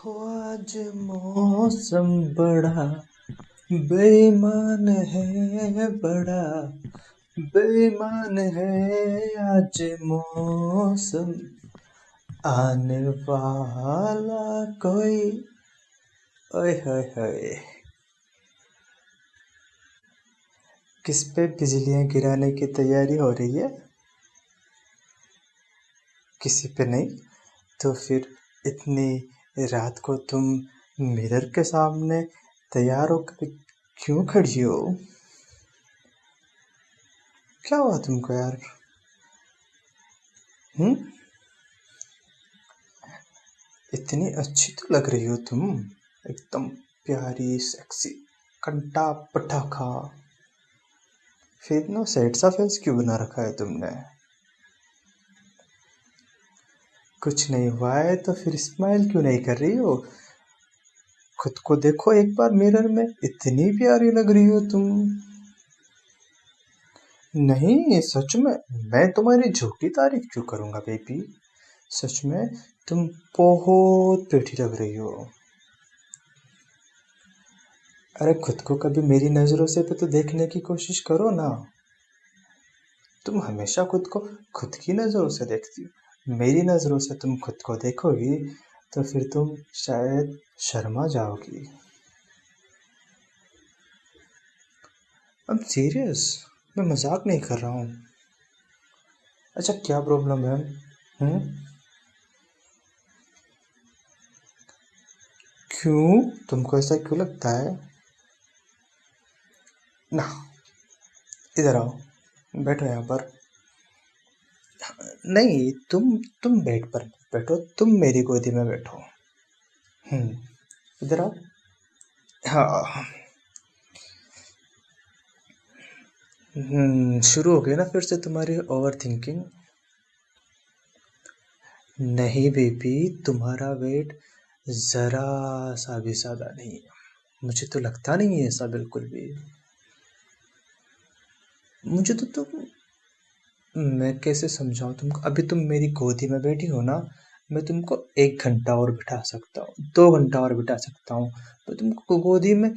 हो आज मौसम बड़ा बेईमान है, बड़ा बेईमान है आज मौसम। आने वाला कोई, ओए होए होए, किस पे बिजलियां गिराने की तैयारी हो रही है? किसी पे नहीं। तो फिर इतनी रात को तुम मिरर के सामने तैयार होकर क्यों खड़ी हो? क्या हुआ तुमको यार? हम्म? इतनी अच्छी तो लग रही हो तुम, एकदम प्यारी सेक्सी कंटा पटाखा। फिर इतना सैड सा फेस क्यों बना रखा है तुमने? कुछ नहीं हुआ है तो फिर स्माइल क्यों नहीं कर रही हो? खुद को देखो एक बार मिरर में, इतनी प्यारी लग रही हो तुम। नहीं सच में, मैं तुम्हारी झूठी तारीफ क्यों करूंगा बेबी। सच में तुम बहुत प्यारी लग रही हो। अरे खुद को कभी मेरी नजरों से भी तो देखने की कोशिश करो ना। तुम हमेशा खुद को खुद की नजरों से देखती हो। मेरी नजरों से तुम खुद को देखोगी तो फिर तुम शायद शर्मा जाओगी। अब सीरियस, मैं मजाक नहीं कर रहा हूँ। अच्छा क्या प्रॉब्लम है? हम्म? क्यों, तुमको ऐसा क्यों लगता है? ना, इधर आओ, बैठो यहाँ पर। नहीं, तुम बेड पर बैठो, तुम मेरी गोदी में बैठो। हम्म, इधर आओ। हाँ। शुरू हो गई ना फिर से तुम्हारी ओवर थिंकिंग। नहीं बेबी, तुम्हारा वेट जरा सा भी ज्यादा नहीं है। मुझे तो लगता नहीं है ऐसा बिल्कुल भी। मुझे तो तुम, मैं कैसे समझाऊं तुमको? अभी तुम मेरी गोदी में बैठी हो ना। मैं तुमको 1 घंटा और बिठा सकता हूँ, 2 घंटा और बिठा सकता हूँ। मैं तुमको गोदी में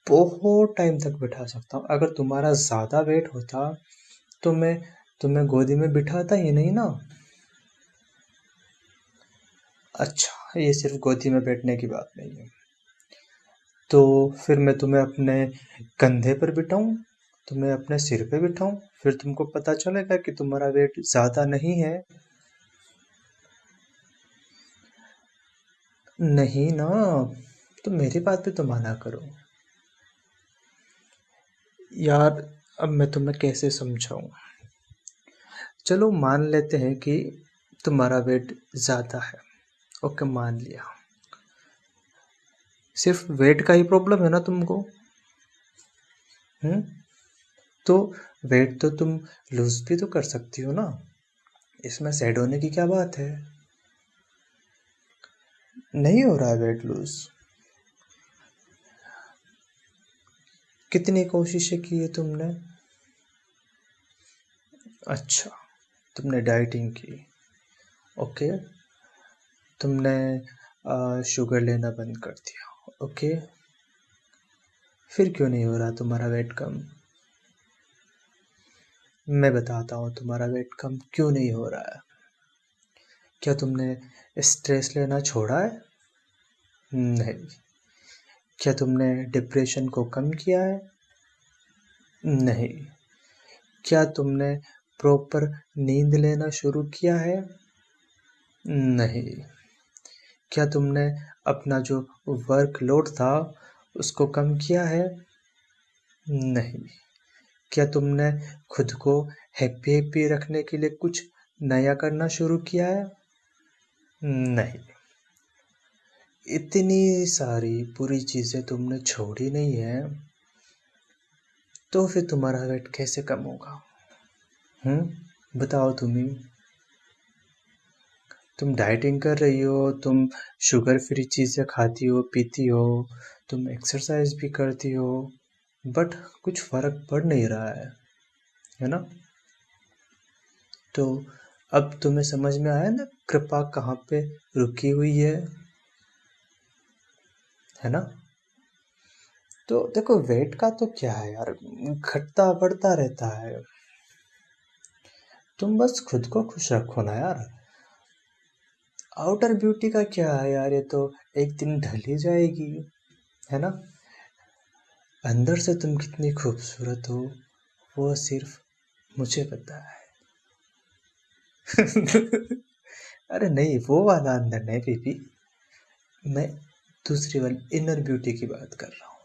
बहुत टाइम तक बिठा सकता हूँ। अगर तुम्हारा ज्यादा वेट होता तो मैं तुम्हें गोदी में बिठाता ही नहीं ना। अच्छा, ये सिर्फ गोदी में बैठने की बात नहीं है। तो फिर मैं तुम्हें अपने कंधे पर बिठाऊं, तुम्हें अपने सिर पे बिठाऊं, फिर तुमको पता चलेगा कि तुम्हारा वेट ज्यादा नहीं है। नहीं ना, तो मेरी बात पे तो माना करो यार। अब मैं तुम्हें कैसे समझाऊं? चलो मान लेते हैं कि तुम्हारा वेट ज्यादा है। ओके, मान लिया। सिर्फ वेट का ही प्रॉब्लम है ना तुमको? हम्म? तो वेट तो तुम लूज भी तो कर सकती हो ना। इसमें सैड होने की क्या बात है? नहीं हो रहा है वेट लूज? कितनी कोशिशें की है तुमने? अच्छा, तुमने डाइटिंग की। ओके, तुमने शुगर लेना बंद कर दिया। ओके, फिर क्यों नहीं हो रहा तुम्हारा वेट कम? मैं बताता हूँ तुम्हारा वेट कम क्यों नहीं हो रहा है। क्या तुमने स्ट्रेस लेना छोड़ा है? नहीं। क्या तुमने डिप्रेशन को कम किया है? नहीं। क्या तुमने प्रॉपर नींद लेना शुरू किया है? नहीं। क्या तुमने अपना जो वर्कलोड था उसको कम किया है? नहीं। क्या तुमने खुद को हैप्पी हैप्पी रखने के लिए कुछ नया करना शुरू किया है? नहीं। इतनी सारी बुरी चीजें तुमने छोड़ी नहीं है, तो फिर तुम्हारा वेट कैसे कम होगा? बताओ तुम ही। तुम डाइटिंग कर रही हो, तुम शुगर फ्री चीजें खाती हो पीती हो, तुम एक्सरसाइज भी करती हो, बट कुछ फर्क पड़ नहीं रहा है ना? तो अब तुम्हें समझ में आया ना कृपा कहाँ पे रुकी हुई है? है ना? तो देखो वेट का तो क्या है यार, घटता बढ़ता रहता है। तुम बस खुद को खुश रखो ना यार। आउटर ब्यूटी का क्या है यार, ये तो एक दिन ढल ही जाएगी, है ना? अंदर से तुम कितनी खूबसूरत हो वो सिर्फ मुझे पता है। अरे नहीं, वो वाला अंदर नहीं बीबी, मैं दूसरी वाली इनर ब्यूटी की बात कर रहा हूँ।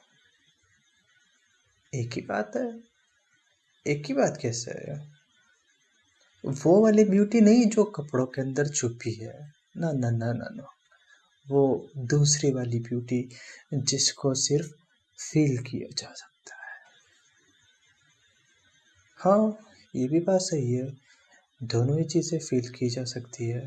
एक ही बात है। एक ही बात कैसे है? वो वाली ब्यूटी नहीं जो कपड़ों के अंदर छुपी है। ना ना ना ना ना, वो दूसरी वाली ब्यूटी जिसको सिर्फ फील किया जा सकता है। हाँ, ये भी बात सही है, दोनों ही चीज़ें फील की जा सकती है।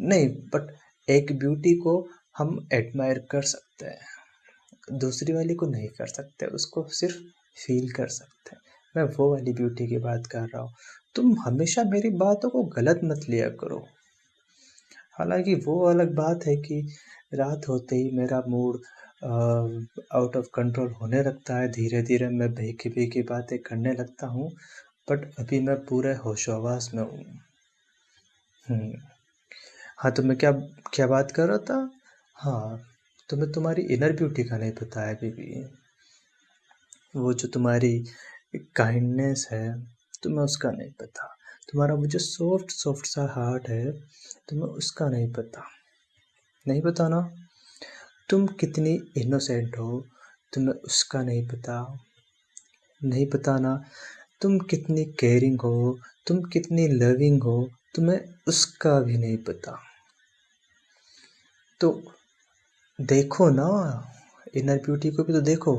नहीं, बट एक ब्यूटी को हम एडमायर कर सकते हैं, दूसरी वाली को नहीं कर सकते, उसको सिर्फ फील कर सकते हैं। मैं वो वाली ब्यूटी की बात कर रहा हूँ। तुम हमेशा मेरी बातों को गलत मत लिया करो। हालांकि वो अलग बात है कि रात होते ही मेरा मूड आउट ऑफ कंट्रोल होने लगता है, धीरे धीरे मैं बेकी बेकी बातें करने लगता हूँ। बट अभी मैं पूरे होशोहवास में हूँ। हम्म। हाँ, तो मैं क्या क्या बात कर रहा था? हाँ, तुम्हें तुम्हारी इनर ब्यूटी का नहीं पता है बीबी। वो जो तुम्हारी काइंडनेस है, तुम्हें उसका नहीं पता। तुम्हारा वो जो सॉफ्ट सॉफ्ट सा हार्ट है, तुम्हें उसका नहीं पता। नहीं पता ना? तुम कितनी इनोसेंट हो, तुम्हें उसका नहीं पता। नहीं पता ना? तुम कितनी केयरिंग हो, तुम कितनी लविंग हो, तुम्हें उसका भी नहीं पता। तो देखो ना, इनर ब्यूटी को भी तो देखो।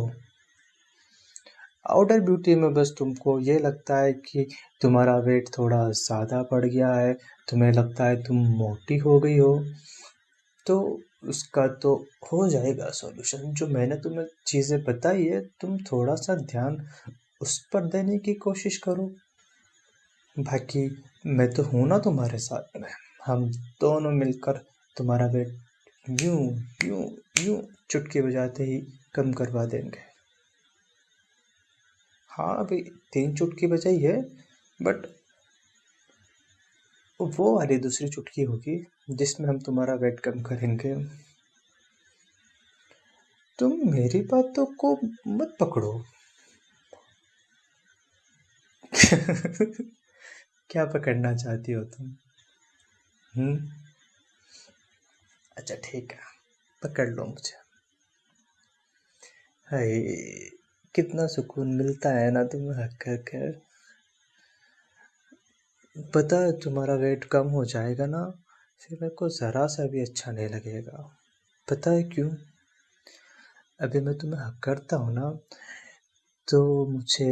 आउटर ब्यूटी में बस तुमको ये लगता है कि तुम्हारा वेट थोड़ा ज़्यादा बढ़ गया है, तुम्हें लगता है तुम मोटी हो गई हो, तो उसका तो हो जाएगा सॉल्यूशन। जो मैंने तुम्हें चीज़ें बताई है, तुम थोड़ा सा ध्यान उस पर देने की कोशिश करो। बाकी मैं तो हूं ना तुम्हारे साथ में, हम दोनों मिलकर तुम्हारा वेट यूं यूं यूं चुटकी बजाते ही कम करवा देंगे। हाँ, अभी 3 चुटकी बजाई है, बट वो वाली दूसरी चुटकी होगी जिसमें हम तुम्हारा वेट कम करेंगे। तुम मेरी बातों को मत पकड़ो। क्या पकड़ना चाहती हो तुम? हम्म। अच्छा ठीक है, पकड़ लो मुझे। हाय, कितना सुकून मिलता है ना तुम्हें हक करके। पता है तुम्हारा वेट कम हो जाएगा ना, फिर मेरे को ज़रा सा भी अच्छा नहीं लगेगा। पता है क्यों? अभी मैं तुम्हें हक करता हूँ ना, तो मुझे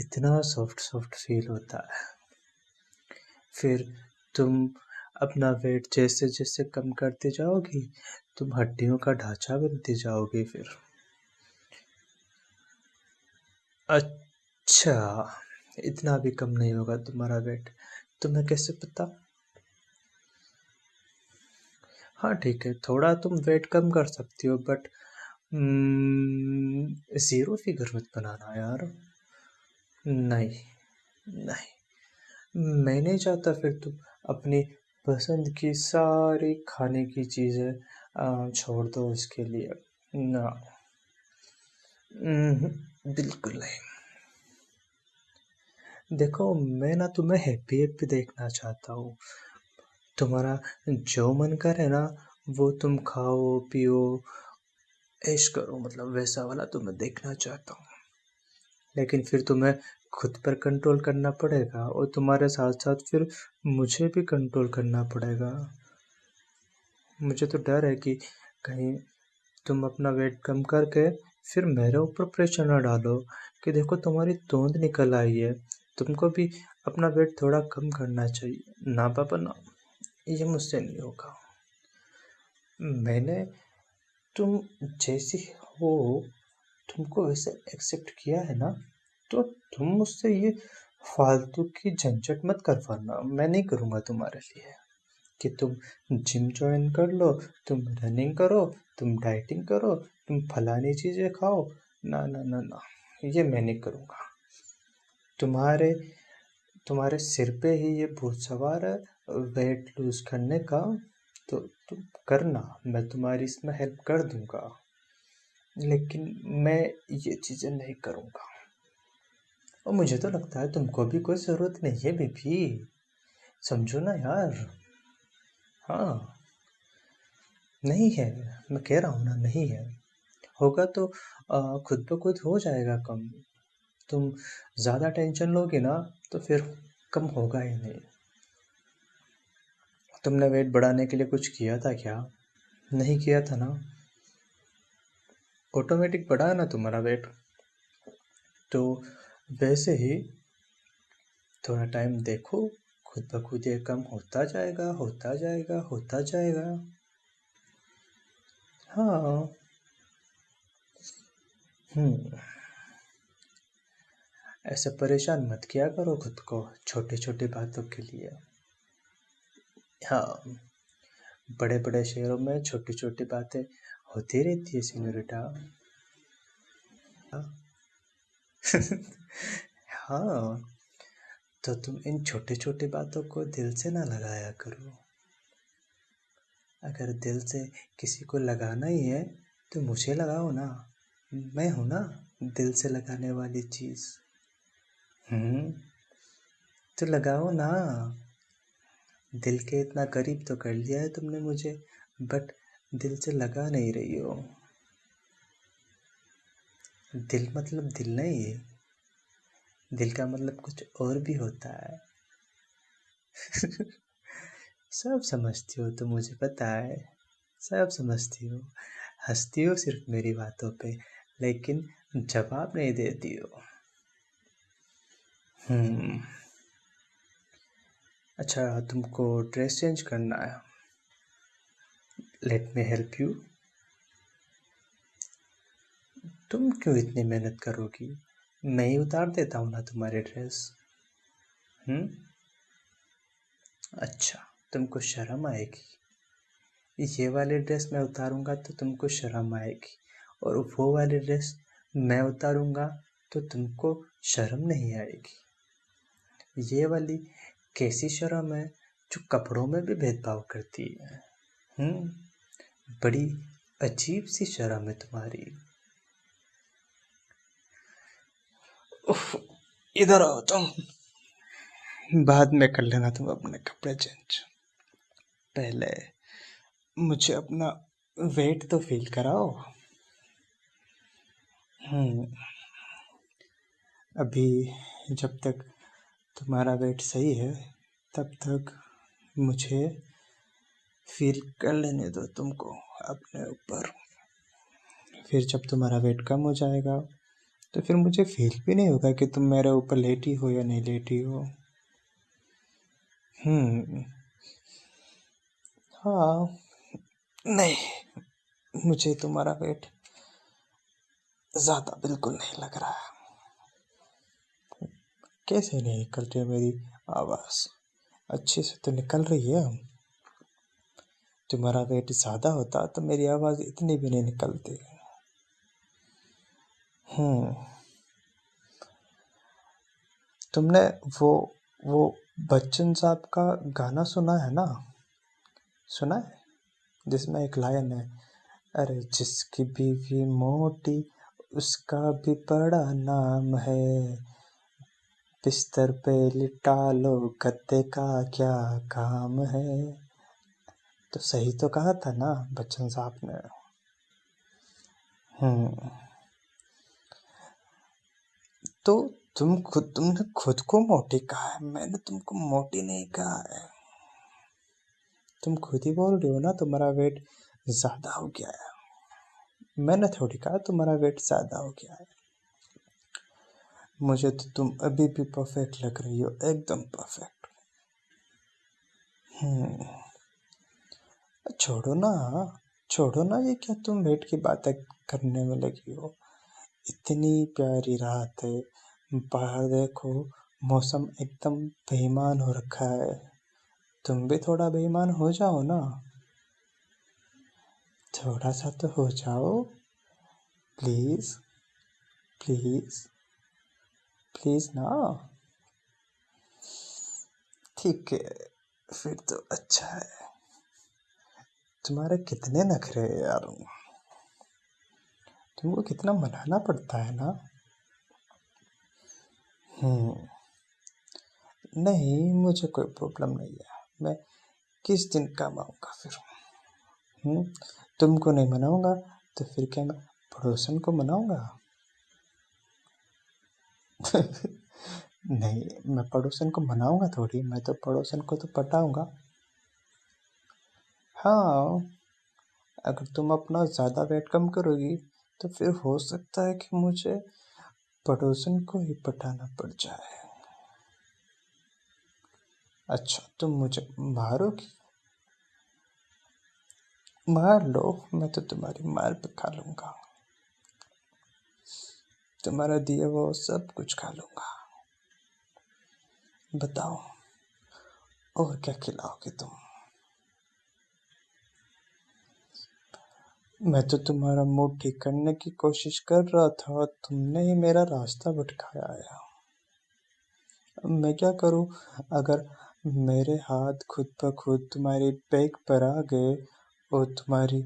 इतना सॉफ्ट सॉफ्ट फील होता है। फिर तुम अपना वेट जैसे जैसे कम करते जाओगी, तुम हड्डियों का ढांचा बनती जाओगी फिर। अच्छा, इतना भी कम नहीं होगा तुम्हारा वेट? तुम्हें कैसे पता? हाँ ठीक है, थोड़ा तुम वेट कम कर सकती हो, बट ज़ीरो फिगर मत बनाना यार। नहीं, नहीं, मैं नहीं चाहता फिर तुम अपनी पसंद की सारी खाने की चीज़ें छोड़ दो उसके लिए। ना, बिल्कुल नहीं। देखो, मैं ना तुम्हें हैप्पी हैप्पी देखना चाहता हूँ। तुम्हारा जो मन करे ना, वो तुम खाओ पियो ऐश करो, मतलब वैसा वाला तुम्हें देखना चाहता हूँ। लेकिन फिर तुम्हें खुद पर कंट्रोल करना पड़ेगा, और तुम्हारे साथ साथ फिर मुझे भी कंट्रोल करना पड़ेगा। मुझे तो डर है कि कहीं तुम अपना वेट कम करके फिर मेरे ऊपर प्रेशर ना डालो कि देखो तुम्हारी तोंद निकल आई है, तुमको भी अपना वेट थोड़ा कम करना चाहिए। ना पापा ना, ये मुझसे नहीं होगा। मैंने तुम जैसी हो, तुमको वैसे एक्सेप्ट किया है ना, तो तुम मुझसे ये फालतू की झंझट मत करवाना, मैं नहीं करूँगा तुम्हारे लिए। कि तुम जिम जॉइन कर लो, तुम रनिंग करो, तुम डाइटिंग करो, तुम फलानी चीज़ें खाओ। ना ना ना ना, ये मैं नहीं करूँगा। तुम्हारे तुम्हारे सिर पे ही ये भूत सवार है वेट लूज करने का, तो तुम करना, मैं तुम्हारी इसमें हेल्प कर दूंगा, लेकिन मैं ये चीज़ें नहीं करूँगा। और मुझे तो लगता है तुमको भी कोई ज़रूरत नहीं है बेबी, समझो ना यार। हाँ, नहीं है, मैं कह रहा हूँ ना, नहीं है। होगा तो खुद ब खुद हो जाएगा कम। तुम ज़्यादा टेंशन लोगे ना तो फिर कम होगा ही नहीं। तुमने वेट बढ़ाने के लिए कुछ किया था क्या? नहीं किया था ना, ऑटोमेटिक बढ़ा ना तुम्हारा वेट। तो वैसे ही थोड़ा टाइम देखो, खुद ब खुद ये कम होता जाएगा, होता जाएगा, होता जाएगा। हाँ। हम्म। ऐसे परेशान मत किया करो खुद को छोटी छोटी बातों के लिए। हाँ, बड़े बड़े शहरों में छोटी छोटी बातें होती रहती है सीनोरिटा। हाँ, तो तुम इन छोटी छोटी बातों को दिल से ना लगाया करो। अगर दिल से किसी को लगाना ही है तो मुझे लगाओ ना, मैं हूं ना दिल से लगाने वाली चीज। हम्म। तो लगाओ ना। दिल के इतना करीब तो कर लिया है तुमने मुझे, बट दिल से लगा नहीं रही हो। दिल मतलब दिल नहीं है, दिल का मतलब कुछ और भी होता है। सब समझती हो तो मुझे पता है, सब समझती हो, हंसती हो सिर्फ मेरी बातों पे, लेकिन जवाब नहीं देती हो। हम्म। अच्छा, तुमको ड्रेस चेंज करना है, लेट मी हेल्प यू। तुम क्यों इतनी मेहनत करोगी, मैं ही उतार देता हूँ ना तुम्हारी ड्रेस। हम्म। अच्छा, तुमको शर्म आएगी, ये वाली ड्रेस मैं उतारूंगा तो तुमको शर्म आएगी, और वो वाली ड्रेस मैं उतारूंगा तो तुमको शर्म नहीं आएगी। ये वाली कैसी शर्म है जो कपड़ों में भी भेदभाव करती है? हम्म। बड़ी अजीब सी शर्म है तुम्हारी। उफ, इधर आओ तुम, बाद में कर लेना तुम अपने कपड़े चेंज, पहले मुझे अपना वेट तो फील कराओ। हम्म। अभी जब तक तुम्हारा वेट सही है तब तक मुझे फील कर लेने दो तुमको अपने ऊपर। फिर जब तुम्हारा वेट कम हो जाएगा तो फिर मुझे फील भी नहीं होगा कि तुम मेरे ऊपर लेटी हो या नहीं लेटी हो। हम्म। हाँ। नहीं, मुझे तुम्हारा वेट ज़्यादा बिल्कुल नहीं लग रहा है। कैसे नहीं निकल रही है मेरी आवाज़? अच्छे से तो निकल रही है। तुम्हारा वेट ज़्यादा होता तो मेरी आवाज़ इतनी भी नहीं निकलती। हम्म। तुमने वो वो बच्चन साहब का गाना सुना है ना? सुना है, जिसमें एक लाइन है, अरे जिसकी बीवी मोटी उसका भी बड़ा नाम है, बिस्तर पे लिटा लो गद्दे का क्या काम है। तो सही तो कहा था ना बच्चन साहब ने। हम्म। तो तुमने खुद को मोटी कहा है, मैंने तुमको मोटी नहीं कहा है। तुम खुद ही बोल रहे हो ना तुम्हारा वेट ज्यादा हो गया है, मैंने थोड़ी कहा तुम्हारा वेट ज्यादा हो गया है। मुझे तो तुम अभी भी परफेक्ट लग रही हो, एकदम परफेक्ट। हम्म। छोड़ो ना, छोड़ो ना, ये क्या तुम वेट की बातें करने में लगी हो? इतनी प्यारी रात है, बाहर देखो, मौसम एकदम बेईमान हो रखा है, तुम भी थोड़ा बेईमान हो जाओ ना, थोड़ा सा तो हो जाओ। प्लीज, प्लीज, प्लीज ना। ठीक है, फिर तो अच्छा है। तुम्हारे कितने नखरे हैं यार, तुमको कितना मनाना पड़ता है ना। हम्म नहीं, मुझे कोई प्रॉब्लम नहीं है। मैं किस दिन काम आऊँगा फिर? हम्म तुमको नहीं मनाऊंगा तो फिर क्या मैं पड़ोसन को मनाऊंगा? नहीं, मैं पड़ोसन को मनाऊंगा थोड़ी, मैं तो पड़ोसन को तो पटाऊंगा। हाँ, अगर तुम अपना ज़्यादा वेट कम करोगी तो फिर हो सकता है कि मुझे पड़ोसन को ही पटाना पड़ जाए। अच्छा, तुम मुझे मारोगी? मार लो, मैं तो तुम्हारी मार पे खा लूंगा, तुम्हारा दिया वो सब कुछ खा लूंगा। बताओ, और क्या खिलाओगे तुम? मैं तो तुम्हारा मूड ठीक करने की कोशिश कर रहा था, तुमने ही मेरा रास्ता भटकाया है। अब मैं क्या करूं? अगर मेरे हाथ खुद ब खुद तुम्हारी बैग पर आ गए और तुम्हारी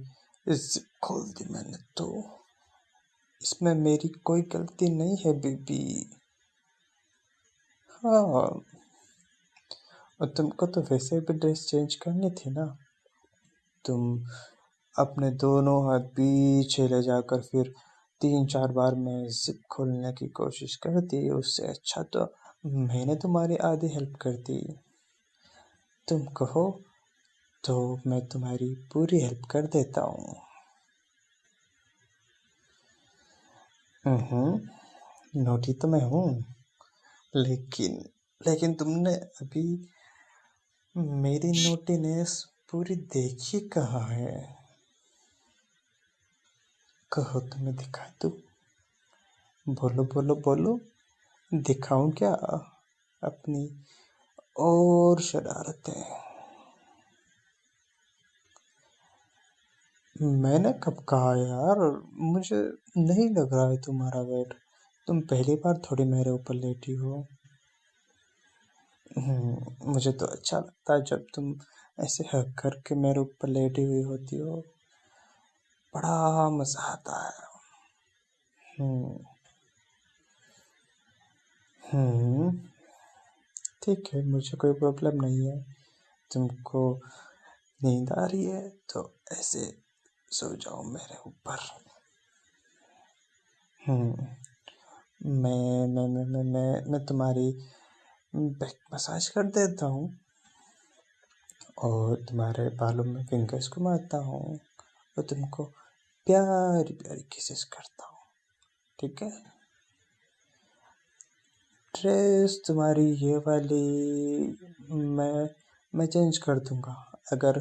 जिप खोल दी मैंने, तो इसमें मेरी कोई गलती नहीं है बेबी। हाँ, और तुमको तो वैसे भी ड्रेस चेंज करनी थी ना। तुम अपने दोनों हाथ पीछे ले जाकर फिर 3-4 बार में जिप खोलने की कोशिश करती, उससे अच्छा तो मैंने तुम्हारी आधी हेल्प कर दी। तुम कहो तो मैं तुम्हारी पूरी हेल्प कर देता हूँ। नोटी तो मैं हूँ, लेकिन लेकिन तुमने अभी मेरी नोटीनेस पूरी देखी कहाँ है? कहो तो मैं दिखा दूँ? बोलो बोलो बोलो, दिखाऊं क्या अपनी और शरारतें? मैंने कब कहा यार, मुझे नहीं लग रहा है तुम्हारा वेट। तुम पहली बार थोड़ी मेरे ऊपर लेटी हो। मुझे तो अच्छा लगता है जब तुम ऐसे हक करके मेरे ऊपर लेटी हुई होती हो, बड़ा मजा आता है। हम्म हम्म ठीक है, मुझे कोई प्रॉब्लम नहीं है। तुमको नींद आ रही है तो ऐसे सो जाओ मेरे ऊपर। हम्म मैं तुम्हारी बैक मसाज कर देता हूँ और तुम्हारे बालों में फिंगर्स घुमाता हूँ और तुमको प्यारी प्यारी किसेस करता हूँ। ठीक है? ड्रेस तुम्हारी ये वाली मैं चेंज कर दूंगा। अगर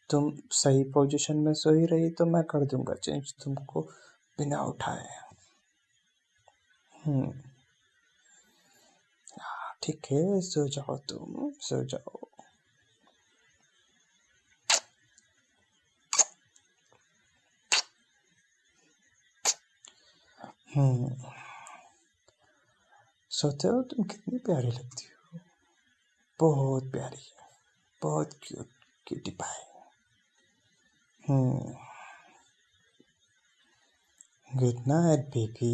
तुम सही पोजीशन में सोई रही तो मैं कर दूंगा चेंज तुमको बिना उठाए। हम्म ठीक है, सो जाओ, तुम सो जाओ। हम्म सोते हो तुम कितनी प्यारी लगती हो, बहुत प्यारी, बहुत क्यूट, क्यूटी पाई। हम्म गुड नाइट बेबी।